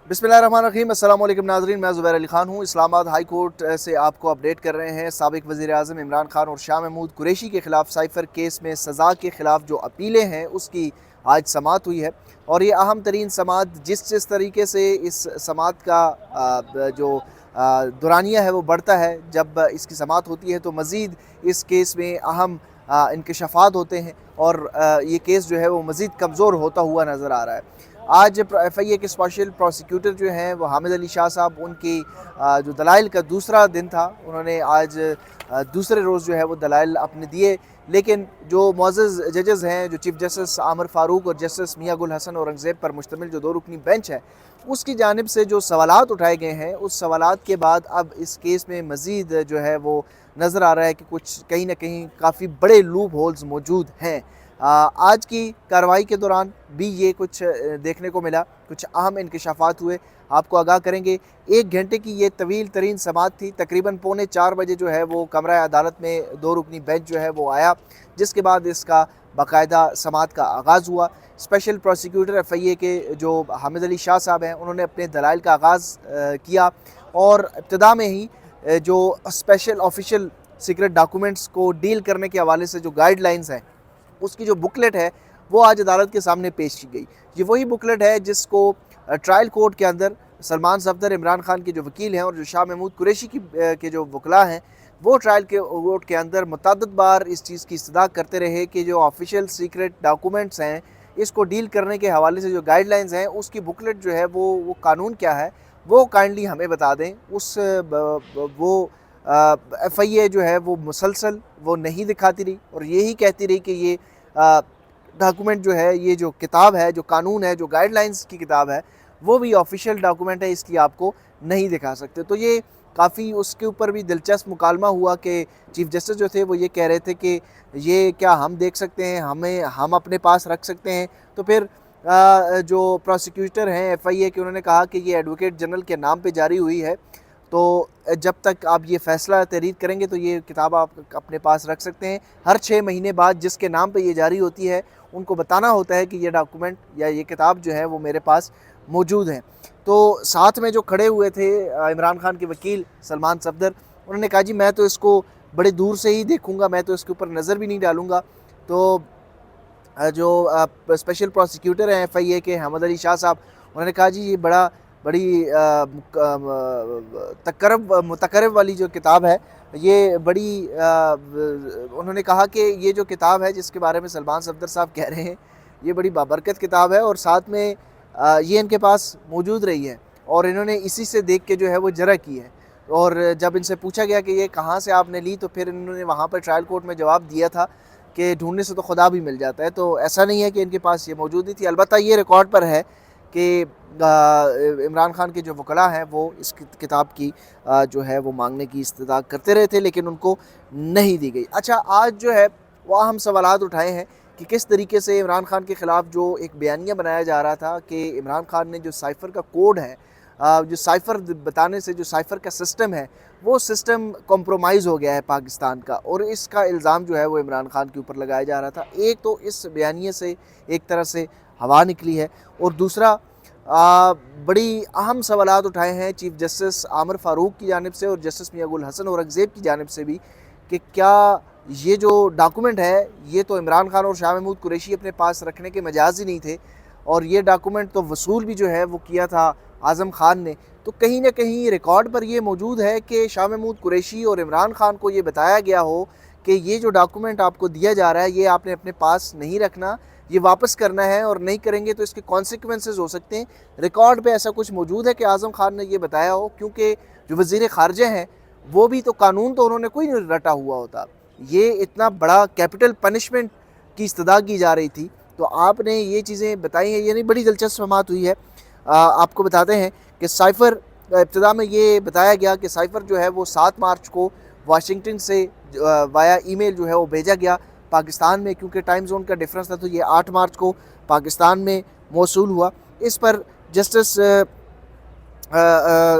बिस्मिल्लाहिर्रहमानिर्रहीम। अस्सलाम वालेकुम नाज़रीन, मैं ज़ुबैर अली ख़ान हूँ। इस्लामाबाद हाई कोर्ट से आपको अपडेट कर रहे हैं। साबिक़ वज़ीर आज़म इमरान खान और शाह महमूद कुरैशी के ख़िलाफ़ साइफ़र केस में सज़ा के ख़िलाफ़ जो अपीलें हैं उसकी आज समाअत हुई है। और ये अहम तरीन समाअत जिस तरीके से इस समाअत का जो दुरानिया है वो बढ़ता है, जब इसकी समाअत होती है तो मज़ीद इस केस में अहम इंकशाफ़ात होते हैं और ये केस जो है वो मज़ीद कमज़ोर होता हुआ नज़र आ रहा है। आज FIA के स्पेशल प्रोसिक्यूटर जो हैं वो हामिद अली शाह साहब, उनकी जो दलाइल का दूसरा दिन था, उन्होंने आज दूसरे रोज़ जो है वो दलाइल अपने दिए। लेकिन जो मुअज़्ज़ज़ जजेस हैं, जो चीफ़ जस्टिस आमिर फ़ारूक और जस्टिस मियां गुल हसन औरंगज़ेब पर मुश्तमिल जो 2 रुकनी बेंच है, उसकी जानिब से जो सवालात उठाए गए हैं, उस सवालात के बाद अब इस केस में मज़ीद जो है वो नज़र आ रहा है कि कुछ कहीं ना कहीं काफ़ी बड़े लूप होल्स मौजूद हैं। आज की कार्रवाई के दौरान भी ये कुछ देखने को मिला, कुछ अहम इंकशाफात हुए, आपको आगाह करेंगे। 1 घंटे की ये तवील तरीन समाअत थी। तकरीबन पौने 4 बजे जो है वो कमरा अदालत में 2 रुकनी बेंच जो है वो आया, जिसके बाद इसका बाकायदा समाअत का आगाज़ हुआ। स्पेशल प्रोसिक्यूटर FIA के जो हामिद अली शाह साहब हैं, उन्होंने अपने दलाइल का आगाज़ किया और इब्तिदा में ही जो स्पेशल ऑफिशियल सीक्रेट डॉक्यूमेंट्स को डील करने के हवाले से जो गाइडलाइंस हैं, उसकी जो बुकलेट है वो आज अदालत के सामने पेश की गई। ये वही बुकलेट है जिसको ट्रायल कोर्ट के अंदर सलमान सफदर, इमरान खान के जो वकील हैं, और जो शाह महमूद कुरैशी के जो वकला हैं, वो ट्रायल के कोर्ट के अंदर मुतअद्दिद बार इस चीज़ की इस्तदा करते रहे कि जो ऑफिशियल सीक्रेट डॉक्यूमेंट्स हैं, इसको डील करने के हवाले से जो गाइडलाइंस हैं, उसकी बुकलेट जो है वो कानून क्या है वो काइंडली हमें बता दें। वो FIA जो है वो मुसलसल वो नहीं दिखाती रही और यही कहती रही कि ये डॉक्यूमेंट जो है, ये जो किताब है, जो कानून है, जो गाइडलाइंस की किताब है, वो भी ऑफिशियल डॉक्यूमेंट है, इसकी आपको नहीं दिखा सकते। तो ये काफ़ी उसके ऊपर भी दिलचस्प मुकालमा हुआ कि चीफ़ जस्टिस जो थे वो ये कह रहे थे कि ये क्या हम देख सकते हैं, हम अपने पास रख सकते हैं। तो फिर जो प्रोसिक्यूटर हैं FIA के, उन्होंने कहा कि ये एडवोकेट जनरल के नाम पे जारी हुई है, तो जब तक आप ये फ़ैसला तहरीर करेंगे तो ये किताब आप अपने पास रख सकते हैं। हर 6 महीने बाद जिसके नाम पे ये जारी होती है, उनको बताना होता है कि ये डॉक्यूमेंट या ये किताब जो है वो मेरे पास मौजूद है। तो साथ में जो खड़े हुए थे इमरान खान के वकील सलमान सफदर, उन्होंने कहा जी मैं तो इसको बड़े दूर से ही देखूँगा, मैं तो इसके ऊपर नज़र भी नहीं डालूँगा। तो जो स्पेशल प्रोसिक्यूटर हैं FIA के हामिद अली शाह साहब, उन्होंने कहा जी ये बड़ी मुतकरब वाली जो किताब है, ये बड़ी उन्होंने कहा कि ये जो किताब है जिसके बारे में सलमान सफदर साहब कह रहे हैं, ये बड़ी बाबरकत किताब है और साथ में ये इनके पास मौजूद रही है और इन्होंने इसी से देख के जो है वो जरा की है। और जब इनसे पूछा गया कि ये कहाँ से आपने ली, तो फिर इन्होंने वहाँ पर ट्रायल कोर्ट में जवाब दिया था कि ढूंढने से तो खुदा भी मिल जाता है। तो ऐसा नहीं है कि इनके पास ये मौजूद नहीं थी। अलबत्ता ये रिकॉर्ड पर है कि इमरान खान के जो वकला हैं वो इस किताब की जो है वो मांगने की इस्तदा करते रहे थे, लेकिन उनको नहीं दी गई। अच्छा, आज जो है वो अहम सवालात उठाए हैं कि किस तरीके से इमरान खान के ख़िलाफ़ जो एक बयानिया बनाया जा रहा था कि इमरान खान ने जो साइफ़र का कोड है, जो साइफ़र बताने से जो साइफ़र का सिस्टम है, वो सिस्टम कॉम्प्रोमाइज़ हो गया है पाकिस्तान का, और इसका इल्ज़ाम जो है वो इमरान खान के ऊपर लगाया जा रहा था। एक तो इस बयानिए से एक तरह से हवा निकली है, और दूसरा बड़ी अहम सवालात उठाए हैं चीफ़ जस्टिस आमिर फ़ारूक की जानिब से और जस्टिस मियां गुल हसन औरंगज़ेब की जानिब से भी कि क्या ये जो डॉक्यूमेंट है ये तो इमरान खान और शाह महमूद कुरैशी अपने पास रखने के मजाज ही नहीं थे, और ये डॉक्यूमेंट तो वसूल भी जो है वो किया था आज़म खान ने। तो कहीं ना कहीं रिकॉर्ड पर ये मौजूद है कि शाह महमूद कुरैशी और इमरान खान को ये बताया गया हो कि ये जो डॉक्यूमेंट आपको दिया जा रहा है ये आपने अपने पास नहीं रखना, ये वापस करना है, और नहीं करेंगे तो इसके कॉन्सिक्वेंसेस हो सकते हैं। रिकॉर्ड पे ऐसा कुछ मौजूद है कि आज़म खान ने ये बताया हो, क्योंकि जो वज़ीर ख़ारजा हैं वो भी तो कानून तो उन्होंने कोई नहीं रटा हुआ होता। ये इतना बड़ा कैपिटल पनिशमेंट की इस्तदा की जा रही थी, तो आपने ये चीज़ें बताई हैं, यानी बड़ी दिलचस्प समाअत हुई है। आपको बताते हैं कि साइफ़र इब्तिदा में ये बताया गया कि साइफ़र जो है वो 7 मार्च को वाशिंगटन से वाया ईमेल जो है वो भेजा गया पाकिस्तान में, क्योंकि टाइम जोन का डिफरेंस था, तो ये 8 मार्च को पाकिस्तान में मौसूल हुआ। इस पर जस्टिस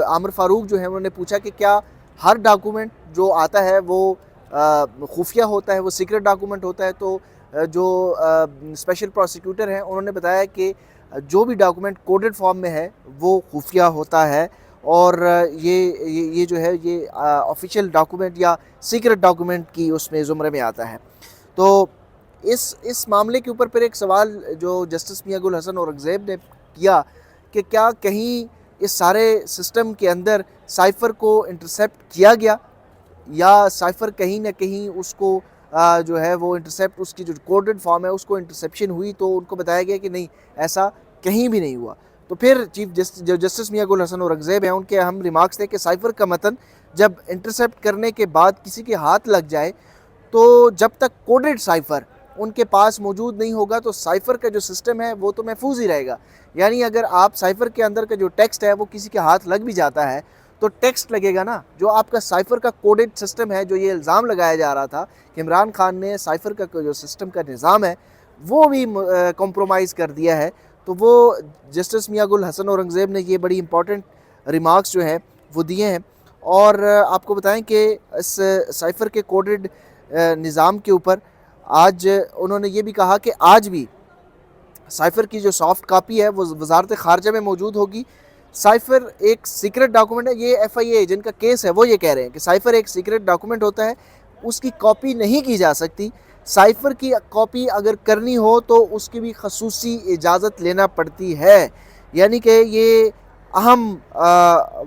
आमिर फ़ारूक जो है उन्होंने पूछा कि क्या हर डॉक्यूमेंट जो आता है वो खुफिया होता है, वो सीक्रेट डॉक्यूमेंट होता है? तो जो स्पेशल प्रोसिक्यूटर हैं उन्होंने बताया कि جو بھی ڈاکومنٹ کوڈڈ فارم میں ہے وہ خفیہ ہوتا ہے، اور یہ جو ہے یہ آفیشیل ڈاکومنٹ یا سیکرٹ ڈاکومنٹ کی اس میں زمرے میں آتا ہے۔ تو اس معاملے کے اوپر پھر ایک سوال جو جسٹس میاں گل حسن اورنگزیب نے کیا کہ کیا کہیں اس سارے سسٹم کے اندر سائفر کو انٹرسیپٹ کیا گیا، یا سائفر کہیں نہ کہیں اس کو جو ہے وہ انٹرسیپٹ، اس کی جو کوڈڈ فارم ہے اس کو انٹرسیپشن ہوئی، تو ان کو بتایا گیا کہ نہیں، ایسا کہیں بھی نہیں ہوا۔ تو پھر جو جسٹس میاں گل حسن اورنگزیب ہیں ان کے اہم ریمارکس تھے کہ سائفر کا متن جب انٹرسیپٹ کرنے کے بعد کسی کے ہاتھ لگ جائے تو جب تک کوڈڈ سائفر ان کے پاس موجود نہیں ہوگا تو سائفر کا جو سسٹم ہے وہ تو محفوظ ہی رہے گا۔ یعنی اگر آپ سائفر کے اندر کا جو ٹیکسٹ ہے وہ کسی کے ہاتھ لگ بھی جاتا ہے تو ٹیکسٹ لگے گا نا، جو آپ کا سائفر کا کوڈڈ سسٹم ہے، جو یہ الزام لگایا جا رہا تھا کہ عمران خان نے سائفر کا جو سسٹم کا نظام ہے وہ بھی کمپرومائز کر دیا ہے۔ تو وہ جسٹس میاں گل حسن اورنگزیب نے یہ بڑی امپورٹنٹ ریمارکس جو ہیں وہ دیے ہیں، اور آپ کو بتائیں کہ اس سائفر کے کوڈڈ نظام کے اوپر آج انہوں نے یہ بھی کہا کہ آج بھی سائفر کی جو سافٹ کاپی ہے وہ وزارت خارجہ میں موجود ہوگی۔ سائفر ایک سیکرٹ ڈاکومنٹ ہے، یہ ایف آئی اے جن کا کیس ہے وہ یہ کہہ رہے ہیں کہ سائفر ایک سیکرٹ ڈاکومنٹ ہوتا ہے، اس کی کاپی نہیں کی جا سکتی۔ سائفر کی کاپی اگر کرنی ہو تو اس کی بھی خصوصی اجازت لینا پڑتی ہے۔ یعنی کہ یہ اہم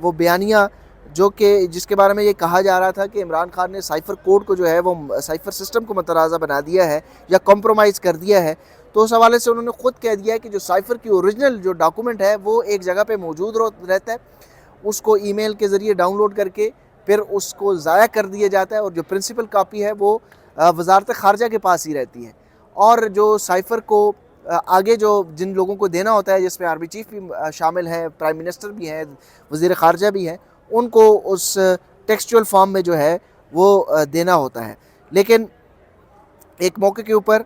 وہ بیانیہ جو کہ جس کے بارے میں یہ کہا جا رہا تھا کہ عمران خان نے سائفر کوڈ کو جو ہے وہ سائفر سسٹم کو متنازع بنا دیا ہے یا کمپرومائز کر دیا ہے، تو اس حوالے سے انہوں نے خود کہہ دیا ہے کہ جو سائفر کی اوریجنل جو ڈاکومنٹ ہے وہ ایک جگہ پہ موجود رہتا ہے، اس کو ای میل کے ذریعے ڈاؤن لوڈ کر کے پھر اس کو ضائع کر دیا جاتا ہے، اور جو پرنسپل کاپی ہے وہ وزارت خارجہ کے پاس ہی رہتی ہے۔ اور جو سائفر کو آگے جو جن لوگوں کو دینا ہوتا ہے، جس میں آرمی چیف بھی شامل ہیں، پرائم منسٹر بھی ہیں، وزیر خارجہ بھی ہیں، ان کو اس ٹیکسچول فارم میں جو ہے وہ دینا ہوتا ہے۔ لیکن ایک موقع کے اوپر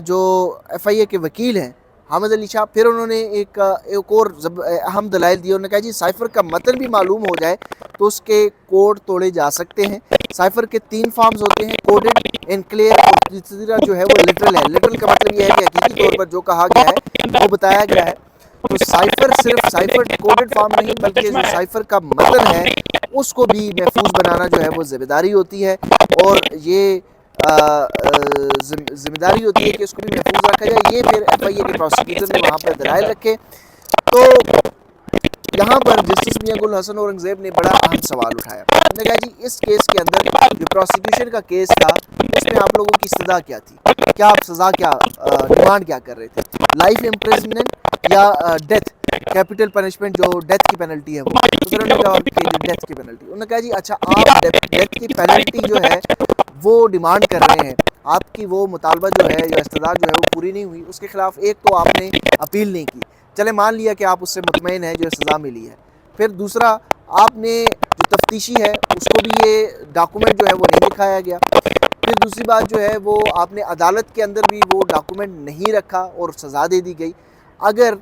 جو ایف آئی اے کے وکیل ہیں حامد علی شاہ، پھر انہوں نے ایک اور اہم دلائل دیے۔ انہوں نے کہا جی سائفر کا متن بھی معلوم ہو جائے تو اس کے کوڈ توڑے جا سکتے ہیں۔ سائفر کے 3 فارمز ہوتے ہیں، کوڈڈ، انکلیئر اور تیسرا جو ہے وہ لٹرل ہے۔ لٹرل کا مطلب یہ ہے کہ حقیقی طور پر جو کہا گیا ہے وہ بتایا گیا ہے۔ تو سائفر صرف سائفر کوڈڈ فارم نہیں بلکہ جو سائفر کا متن ہے اس کو بھی محفوظ بنانا جو ہے وہ ذمہ داری ہوتی ہے، اور یہ ذمہ داری ہوتی ہے کہ اس کو بھی محفوظ رکھا جائے۔ یہ پھر ایف آئی اے کے پروسیکیوٹر نے وہاں پر دلائل رکھے۔ تو یہاں پر جسٹس میاں گل حسن اورنگزیب نے بڑا اہم سوال اٹھایا۔ انہوں نے کہا جی اس کیس کے اندر جو پروسیکیوشن کا کیس تھا اس میں آپ لوگوں کی سزا کیا تھی، کیا آپ سزا کیا ڈیمانڈ کیا کر رہے تھے، لائف امپریزنمنٹ یا ڈیتھ، کیپٹل پنشمنٹ جو ڈیتھ کی پینلٹی ہے وہ؟ تو پھر انہوں نے جواب کہ ڈیتھ کی پینلٹی۔ انہوں نے کہا جی اچھا آپ ڈیتھ کی پینلٹی جو ہے وہ ڈیمانڈ کر رہے ہیں، آپ کی وہ مطالبہ جو ہے یا استدعا جو ہے وہ پوری نہیں ہوئی، اس کے خلاف ایک تو آپ نے اپیل نہیں کی، چلے مان لیا کہ آپ اس سے مطمئن ہیں جو سزا ملی ہے، پھر دوسرا آپ نے جو تفتیشی ہے اس کو بھی یہ ڈاکومنٹ جو ہے وہ نہیں دکھایا گیا، پھر دوسری بات جو ہے وہ آپ نے عدالت کے اندر بھی وہ ڈاکومنٹ نہیں رکھا اور سزا دے دی گئی۔ اگر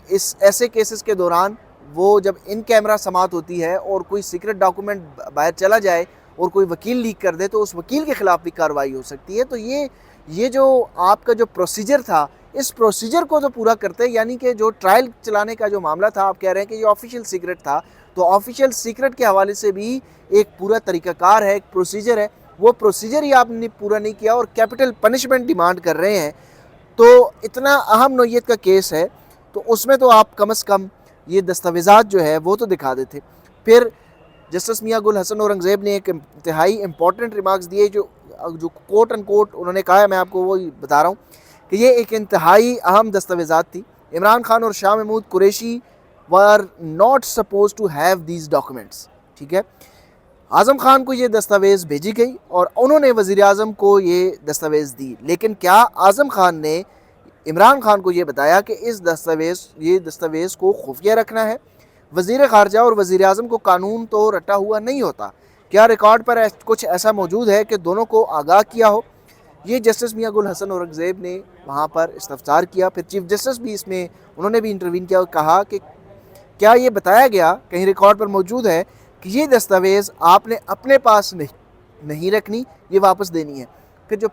اس ایسے کیسز کے دوران وہ جب ان کیمرہ سماعت ہوتی ہے اور کوئی سیکرٹ ڈاکومنٹ باہر چلا جائے اور کوئی وکیل لیک کر دے تو اس وکیل کے خلاف بھی کارروائی ہو سکتی ہے۔ تو یہ جو آپ کا جو پروسیجر تھا اس پروسیجر کو تو پورا کرتے، یعنی کہ جو ٹرائل چلانے کا جو معاملہ تھا، آپ کہہ رہے ہیں کہ یہ آفیشیل سیکرٹ تھا، تو آفیشیل سیکرٹ کے حوالے سے بھی ایک پورا طریقہ کار ہے، ایک پروسیجر ہے، وہ پروسیجر ہی آپ نے پورا نہیں کیا اور کیپٹل پنشمنٹ ڈیمانڈ کر رہے ہیں۔ تو اتنا اہم نوعیت کا کیس ہے تو اس میں تو آپ کم از کم یہ دستاویزات جو ہے وہ تو دکھا دیتے۔ پھر جسٹس میاں گل حسن اورنگزیب نے ایک انتہائی امپورٹنٹ ریمارکس دیے جو کوٹ ان کوٹ انہوں نے کہا ہے، میں آپ کو وہ بتا رہا ہوں کہ یہ ایک انتہائی اہم دستاویزات تھی۔ عمران خان اور Shah Mahmood Qureshi were not supposed to have these documents، ٹھیک ہے۔ اعظم خان کو یہ دستاویز بھیجی گئی اور انہوں نے وزیر اعظم کو یہ دستاویز دی، لیکن کیا اعظم خان نے عمران خان کو یہ بتایا کہ یہ دستاویز کو خفیہ رکھنا ہے؟ وزیر خارجہ اور وزیر اعظم کو قانون تو رٹا ہوا نہیں ہوتا، کیا ریکارڈ پر کچھ ایسا موجود ہے کہ دونوں کو آگاہ کیا ہو؟ یہ جسٹس میاں گل حسن اورنگزیب نے وہاں پر استفسار کیا۔ پھر چیف جسٹس بھی اس میں انہوں نے بھی انٹروین کیا اور کہا کہ کیا یہ بتایا گیا کہیں ریکارڈ پر موجود ہے کہ یہ دستاویز آپ نے اپنے پاس نہیں رکھنی، یہ واپس دینی ہے؟ پھر جو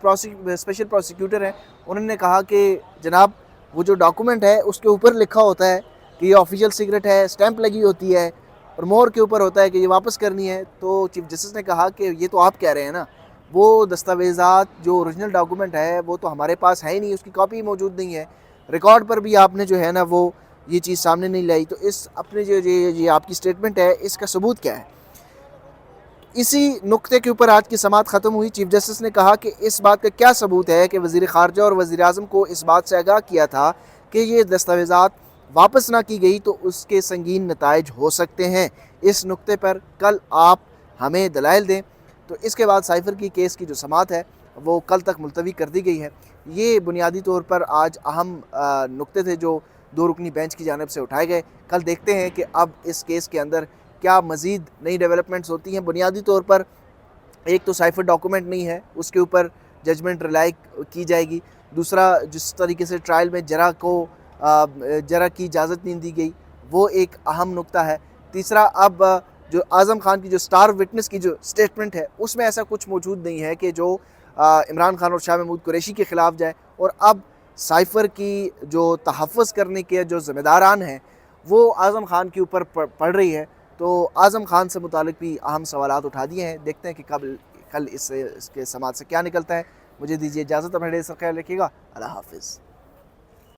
اسپیشل پروسیکیوٹر ہیں انہوں نے کہا کہ جناب वो जो डॉक्यूमेंट है उसके ऊपर लिखा होता है कि ये ऑफिशियल सीक्रेट है, स्टैंप लगी होती है और मोहर के ऊपर होता है कि ये वापस करनी है। तो चीफ जस्टिस ने कहा कि ये तो आप कह रहे हैं ना, वो दस्तावेज़ात जो ओरिजिनल डॉक्यूमेंट है वो तो हमारे पास है ही नहीं, उसकी कॉपी मौजूद नहीं है, रिकॉर्ड पर भी आपने जो है ना वो ये चीज़ सामने नहीं लाई, तो इस अपने जो ये आपकी स्टेटमेंट है इसका सबूत क्या है। इसी नुक्ते के ऊपर आज की समाअत ख़त्म हुई। चीफ जस्टिस ने कहा कि इस बात का क्या सबूत है कि वज़ीर ख़ारजा और वज़ीर आज़म को इस बात से आगाह किया था कि ये दस्तावेज़ात वापस ना की गई तो उसके संगीन नताइज हो सकते हैं। इस नुक्ते पर कल आप हमें दलाइल दें। तो इसके बाद साइफ़र की केस की जो समाअत है वो कल तक मुलतवी कर दी गई है। ये बुनियादी तौर पर आज अहम नुक्ते थे जो 2 रुकनी बेंच की जानिब से उठाए गए। कल देखते हैं कि अब इस केस के अंदर क्या मज़ीद नई डेवलपमेंट्स होती हैं। बुनियादी तौर पर एक तो साइफ़र डॉक्यूमेंट नहीं है, उसके ऊपर जजमेंट रिलाई की जाएगी। दूसरा, जिस तरीके से ट्रायल में जरा की इजाज़त नहीं दी गई, वो एक अहम नुक्ता है। तीसरा, अब जो आज़म खान की जो स्टार विटनेस की जो स्टेटमेंट है उसमें ऐसा कुछ मौजूद नहीं है कि जो इमरान खान और शाह महमूद कुरैशी के ख़िलाफ़ जाए। और अब साइफ़र की जो तहफ़्फ़ुज़ करने के जो ज़िम्मेदारान हैं वो आज़म खान के ऊपर पड़ रही है। तो आज़म खान से मुतालिक भी अहम सवालात उठा दिए हैं। देखते हैं कि कल इसके समाअत से क्या निकलता है। मुझे दीजिए इजाज़त, अपने ढेर सारा ख्याल रखिएगा। अल्लाह हाफ़िज़।